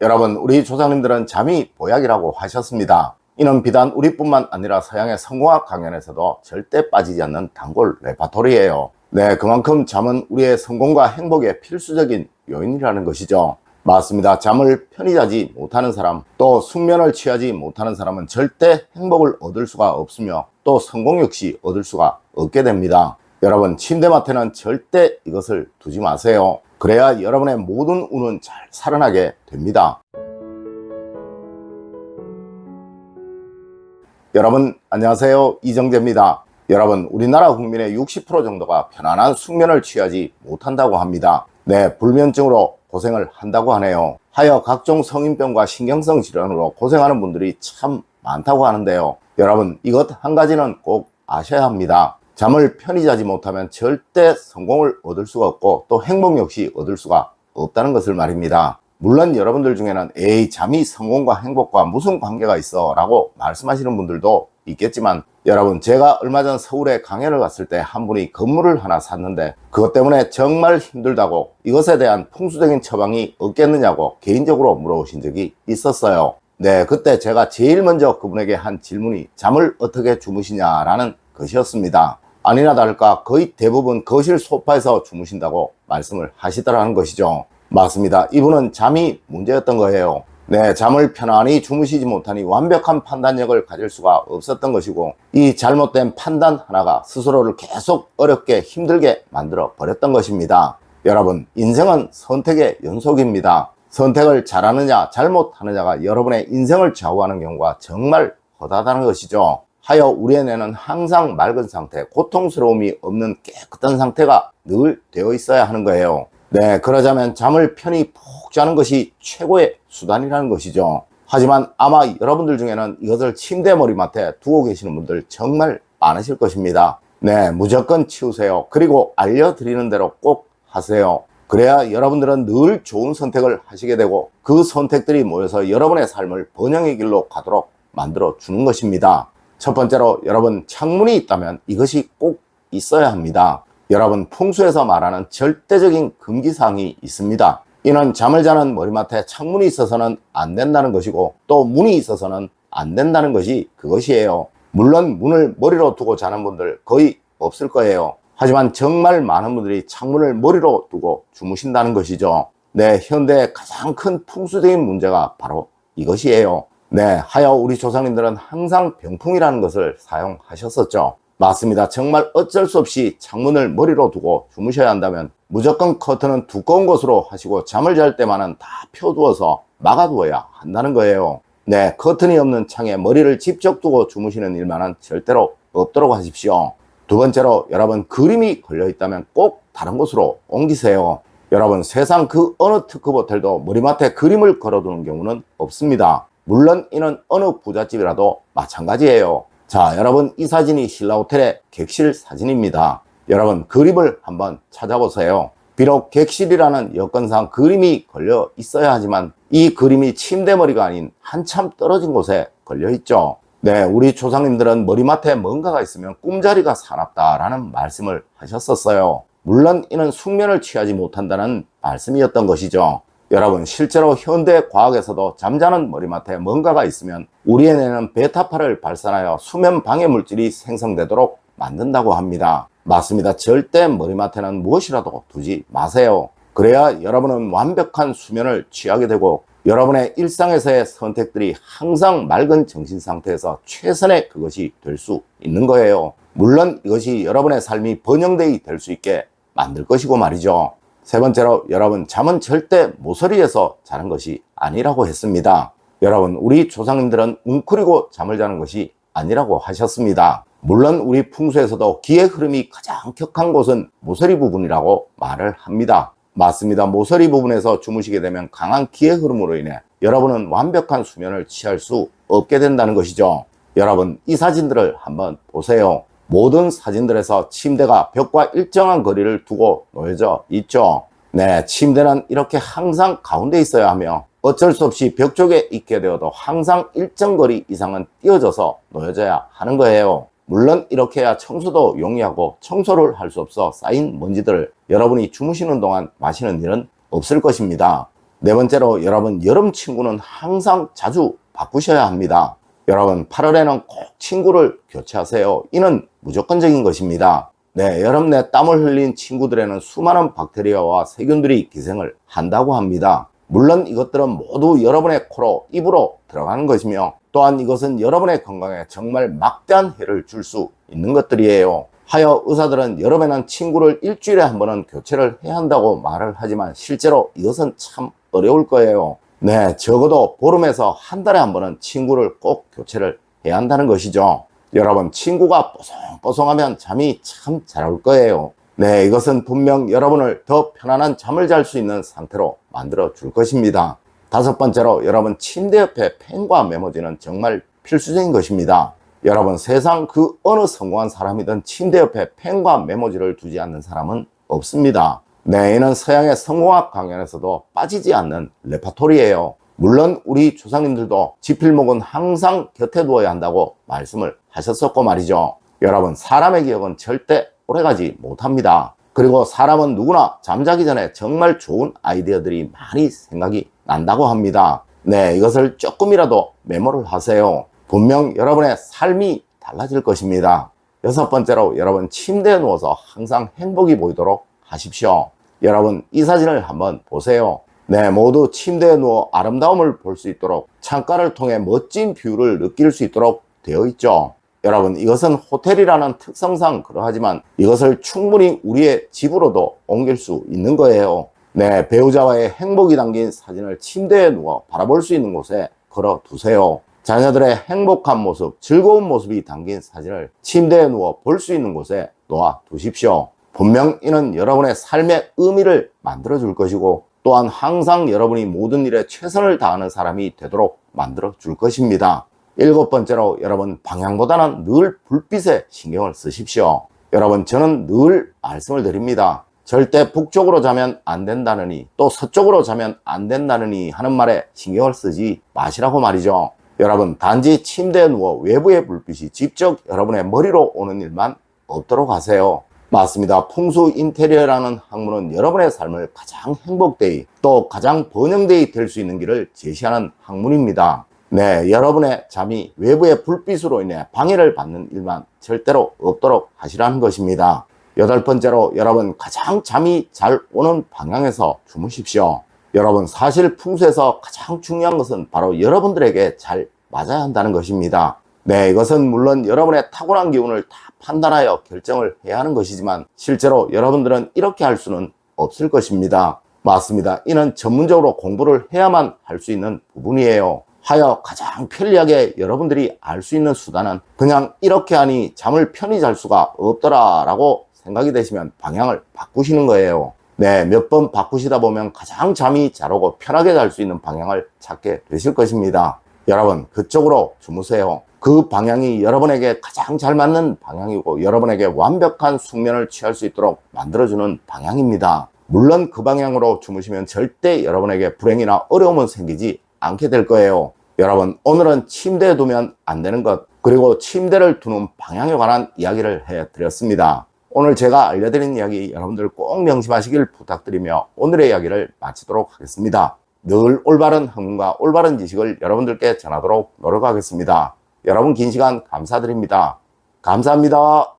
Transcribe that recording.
여러분, 우리 조상님들은 잠이 보약이라고 하셨습니다. 이는 비단 우리뿐만 아니라 서양의 성공학 강연에서도 절대 빠지지 않는 단골 레파토리예요. 네, 그만큼 잠은 우리의 성공과 행복의 필수적인 요인이라는 것이죠. 맞습니다. 잠을 편히 자지 못하는 사람, 또 숙면을 취하지 못하는 사람은 절대 행복을 얻을 수가 없으며 또 성공 역시 얻을 수가 없게 됩니다. 여러분, 침대맡에는 절대 이것을 두지 마세요. 그래야 여러분의 모든 운은 잘 살아나게 됩니다. 여러분, 안녕하세요. 이정재입니다. 여러분, 우리나라 국민의 60% 정도가 편안한 숙면을 취하지 못한다고 합니다. 네, 불면증으로 고생을 한다고 하네요. 하여 각종 성인병과 신경성 질환으로 고생하는 분들이 참 많다고 하는데요. 여러분, 이것 한 가지는 꼭 아셔야 합니다. 잠을 편히 자지 못하면 절대 성공을 얻을 수가 없고 또 행복 역시 얻을 수가 없다는 것을 말입니다. 물론 여러분들 중에는 에이, 잠이 성공과 행복과 무슨 관계가 있어 라고 말씀하시는 분들도 있겠지만, 여러분, 제가 얼마 전 서울에 강연을 갔을 때 한 분이 건물을 하나 샀는데 그것 때문에 정말 힘들다고 이것에 대한 풍수적인 처방이 없겠느냐고 개인적으로 물어보신 적이 있었어요. 네, 그때 제가 제일 먼저 그분에게 한 질문이 잠을 어떻게 주무시냐라는 것이었습니다. 아니나 다를까 거의 대부분 거실 소파에서 주무신다고 말씀을 하시더라는 것이죠. 맞습니다. 이분은 잠이 문제였던 거예요. 네, 잠을 편안히 주무시지 못하니 완벽한 판단력을 가질 수가 없었던 것이고, 이 잘못된 판단 하나가 스스로를 계속 어렵게 힘들게 만들어 버렸던 것입니다. 여러분, 인생은 선택의 연속입니다. 선택을 잘하느냐 잘못하느냐가 여러분의 인생을 좌우하는 경우가 정말 허다하다는 것이죠. 하여 우리의 뇌는 항상 맑은 상태, 고통스러움이 없는 깨끗한 상태가 늘 되어 있어야 하는 거예요. 네, 그러자면 잠을 편히 푹 자는 것이 최고의 수단이라는 것이죠. 하지만 아마 여러분들 중에는 이것을 침대 머리맡에 두고 계시는 분들 정말 많으실 것입니다. 네, 무조건 치우세요. 그리고 알려드리는 대로 꼭 하세요. 그래야 여러분들은 늘 좋은 선택을 하시게 되고 그 선택들이 모여서 여러분의 삶을 번영의 길로 가도록 만들어 주는 것입니다. 첫 번째로, 여러분, 창문이 있다면 이것이 꼭 있어야 합니다. 여러분, 풍수에서 말하는 절대적인 금기사항이 있습니다. 이는 잠을 자는 머리맡에 창문이 있어서는 안 된다는 것이고 또 문이 있어서는 안 된다는 것이 그것이에요. 물론 문을 머리로 두고 자는 분들 거의 없을 거예요. 하지만 정말 많은 분들이 창문을 머리로 두고 주무신다는 것이죠. 네, 현대의 가장 큰 풍수적인 문제가 바로 이것이에요. 네, 하여 우리 조상님들은 항상 병풍이라는 것을 사용하셨었죠. 맞습니다. 정말 어쩔 수 없이 창문을 머리로 두고 주무셔야 한다면 무조건 커튼은 두꺼운 것으로 하시고 잠을 잘 때만은 다 펴두어서 막아두어야 한다는 거예요. 네, 커튼이 없는 창에 머리를 직접 두고 주무시는 일만은 절대로 없도록 하십시오. 두 번째로, 여러분, 그림이 걸려있다면 꼭 다른 곳으로 옮기세요. 여러분, 세상 그 어느 특급 호텔도 머리맡에 그림을 걸어두는 경우는 없습니다. 물론 이는 어느 부잣집이라도 마찬가지예요. 자, 여러분, 이 사진이 신라호텔의 객실 사진입니다. 여러분, 그림을 한번 찾아보세요. 비록 객실이라는 여건상 그림이 걸려 있어야 하지만 이 그림이 침대머리가 아닌 한참 떨어진 곳에 걸려 있죠. 네, 우리 조상님들은 머리맡에 뭔가가 있으면 꿈자리가 사납다라는 말씀을 하셨었어요. 물론 이는 숙면을 취하지 못한다는 말씀이었던 것이죠. 여러분, 실제로 현대 과학에서도 잠자는 머리맡에 뭔가가 있으면 우리의 뇌는 베타파를 발산하여 수면 방해 물질이 생성되도록 만든다고 합니다. 맞습니다. 절대 머리맡에는 무엇이라도 두지 마세요. 그래야 여러분은 완벽한 수면을 취하게 되고 여러분의 일상에서의 선택들이 항상 맑은 정신 상태에서 최선의 그것이 될 수 있는 거예요. 물론 이것이 여러분의 삶이 번영되이 될 수 있게 만들 것이고 말이죠. 세 번째로, 여러분, 잠은 절대 모서리에서 자는 것이 아니라고 했습니다. 여러분, 우리 조상님들은 웅크리고 잠을 자는 것이 아니라고 하셨습니다. 물론 우리 풍수에서도 기의 흐름이 가장 격한 곳은 모서리 부분이라고 말을 합니다. 맞습니다. 모서리 부분에서 주무시게 되면 강한 기의 흐름으로 인해 여러분은 완벽한 수면을 취할 수 없게 된다는 것이죠. 여러분, 이 사진들을 한번 보세요. 모든 사진들에서 침대가 벽과 일정한 거리를 두고 놓여져 있죠. 네, 침대는 이렇게 항상 가운데 있어야 하며 어쩔 수 없이 벽 쪽에 있게 되어도 항상 일정 거리 이상은 띄어져서 놓여져야 하는 거예요. 물론 이렇게 해야 청소도 용이하고 청소를 할 수 없어 쌓인 먼지들을 여러분이 주무시는 동안 마시는 일은 없을 것입니다. 네 번째로 여러분 여름 침구는 항상 자주 바꾸셔야 합니다. 여러분 8월에는 꼭 침구를 교체하세요. 이는 무조건적인 것입니다. 네, 여름 내 땀을 흘린 침구들에는 수많은 박테리아와 세균들이 기생을 한다고 합니다. 물론 이것들은 모두 여러분의 코로 입으로 들어가는 것이며 또한 이것은 여러분의 건강에 정말 막대한 해를 줄 수 있는 것들이에요. 하여 의사들은 여름에는 침구를 일주일에 한 번은 교체를 해야 한다고 말을 하지만 실제로 이것은 참 어려울 거예요. 네, 적어도 보름에서 한 달에 한 번은 침구를 꼭 교체를 해야 한다는 것이죠. 여러분, 침구가 뽀송뽀송하면 잠이 참 잘 올 거예요. 네, 이것은 분명 여러분을 더 편안한 잠을 잘 수 있는 상태로 만들어 줄 것입니다. 다섯 번째로 여러분 침대 옆에 펜과 메모지는 정말 필수적인 것입니다. 여러분 세상 그 어느 성공한 사람이든 침대 옆에 펜과 메모지를 두지 않는 사람은 없습니다. 네, 이는 서양의 성공학 강연에서도 빠지지 않는 레파토리예요. 물론 우리 조상님들도 지필목은 항상 곁에 두어야 한다고 말씀을 하셨었고 말이죠. 여러분 사람의 기억은 절대 오래가지 못합니다. 그리고 사람은 누구나 잠자기 전에 정말 좋은 아이디어들이 많이 생각이 난다고 합니다. 네, 이것을 조금이라도 메모를 하세요. 분명 여러분의 삶이 달라질 것입니다. 여섯 번째로 여러분 침대에 누워서 항상 행복이 보이도록 하십시오. 여러분 이 사진을 한번 보세요. 네, 모두 침대에 누워 아름다움을 볼 수 있도록 창가를 통해 멋진 뷰를 느낄 수 있도록 되어 있죠. 여러분 이것은 호텔이라는 특성상 그러하지만 이것을 충분히 우리의 집으로도 옮길 수 있는 거예요. 네, 배우자와의 행복이 담긴 사진을 침대에 누워 바라볼 수 있는 곳에 걸어 두세요. 자녀들의 행복한 모습, 즐거운 모습이 담긴 사진을 침대에 누워 볼 수 있는 곳에 놓아 두십시오. 분명 이는 여러분의 삶의 의미를 만들어 줄 것이고 또한 항상 여러분이 모든 일에 최선을 다하는 사람이 되도록 만들어 줄 것입니다. 일곱 번째로 여러분 방향보다는 늘 불빛에 신경을 쓰십시오. 여러분 저는 늘 말씀을 드립니다. 절대 북쪽으로 자면 안 된다느니 또 서쪽으로 자면 안 된다느니 하는 말에 신경을 쓰지 마시라고 말이죠. 여러분 단지 침대에 누워 외부의 불빛이 직접 여러분의 머리로 오는 일만 없도록 하세요. 맞습니다. 풍수 인테리어라는 학문은 여러분의 삶을 가장 행복되이 또 가장 번영되이 될 수 있는 길을 제시하는 학문입니다. 네, 여러분의 잠이 외부의 불빛으로 인해 방해를 받는 일만 절대로 없도록 하시라는 것입니다. 여덟 번째로 여러분 가장 잠이 잘 오는 방향에서 주무십시오. 여러분 사실 풍수에서 가장 중요한 것은 바로 여러분들에게 잘 맞아야 한다는 것입니다. 네, 이것은 물론 여러분의 타고난 기운을 다 판단하여 결정을 해야 하는 것이지만 실제로 여러분들은 이렇게 할 수는 없을 것입니다. 맞습니다. 이는 전문적으로 공부를 해야만 할 수 있는 부분이에요. 하여 가장 편리하게 여러분들이 알 수 있는 수단은 그냥 이렇게 하니 잠을 편히 잘 수가 없더라 라고 생각이 되시면 방향을 바꾸시는 거예요. 네, 몇 번 바꾸시다 보면 가장 잠이 잘 오고 편하게 잘 수 있는 방향을 찾게 되실 것입니다. 여러분 그쪽으로 주무세요. 그 방향이 여러분에게 가장 잘 맞는 방향이고 여러분에게 완벽한 숙면을 취할 수 있도록 만들어주는 방향입니다. 물론 그 방향으로 주무시면 절대 여러분에게 불행이나 어려움은 생기지 않게 될 거예요. 여러분 오늘은 침대에 두면 안 되는 것 그리고 침대를 두는 방향에 관한 이야기를 해드렸습니다. 오늘 제가 알려드린 이야기 여러분들 꼭 명심하시길 부탁드리며 오늘의 이야기를 마치도록 하겠습니다. 늘 올바른 학문과 올바른 지식을 여러분들께 전하도록 노력하겠습니다. 여러분 긴 시간 감사드립니다. 감사합니다.